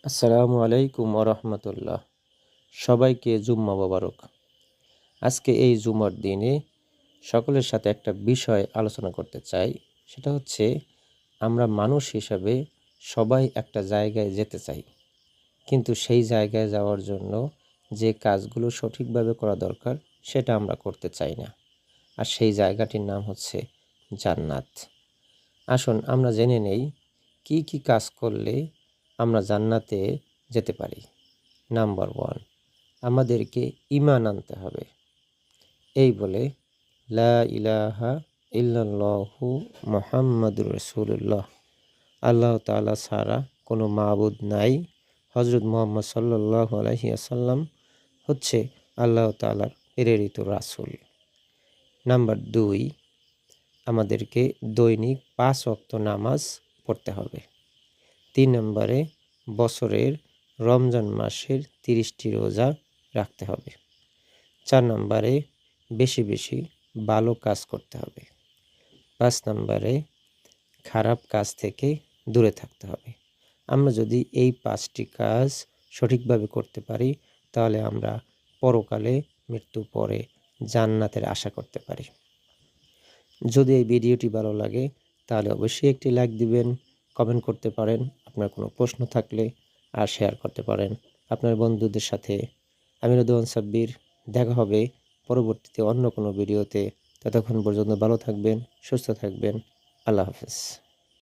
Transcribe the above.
আসসালামু আলাইকুম ওরহমতুল্লাহ। সবাইকে জুম্মা মোবারক। আজকে এই জুমার দিনে সকলের সাথে একটা বিষয় আলোচনা করতে চাই। সেটা হচ্ছে, আমরা মানুষ হিসাবে সবাই একটা জায়গায় যেতে চাই, কিন্তু সেই জায়গায় যাওয়ার জন্য যে কাজগুলো সঠিকভাবে করা দরকার সেটা আমরা করতে চাই না। আর সেই জায়গাটির নাম হচ্ছে জান্নাত। আসুন আমরা জেনে নেই কি কি কাজ করলে আমরা জান্নাতে যেতে পারি। নাম্বার 1, আমাদেরকে ঈমান আনতে হবে। এই বলে লা ইলাহা ইল্লাল্লাহু মুহাম্মাদুর রাসূলুল্লাহ, আল্লাহ তাআলা ছাড়া কোনো মাবুদ নাই, হযরত মুহাম্মদ সাল্লাল্লাহু আলাইহি ওয়াসাল্লাম হচ্ছে আল্লাহ তাআলার প্রেরিত রাসূল। নাম্বার 2, আমাদেরকে দৈনিক 5 ওয়াক্ত নামাজ পড়তে হবে। 3 নম্বরে বছরের রমজান মাসের 30টি রোজা রাখতে হবে। 4 নম্বরে বেশি বেশি ভালো কাজ করতে হবে। 5 নম্বরে খারাপ কাজ থেকে দূরে থাকতে হবে। আমরা যদি এই 5টি কাজ সঠিকভাবে করতে পারি, তাহলে আমরা পরকালে মৃত্যুর পরে জান্নাতের আশা করতে পারি। যদি এই ভিডিওটি ভালো লাগে তাহলে অবশ্যই একটি লাইক দিবেন, কমেন্ট করতে পারেন আপনার কোনো প্রশ্ন থাকলে, আর শেয়ার করতে পারেন আপনার বন্ধুদের সাথে। আমি রদওয়ান সাব্বির। দেখা হবে পরবর্তীতে অন্য কোনো ভিডিওতে। ততক্ষণ পর্যন্ত ভালো থাকবেন, সুস্থ থাকবেন। আল্লাহ হাফেজ।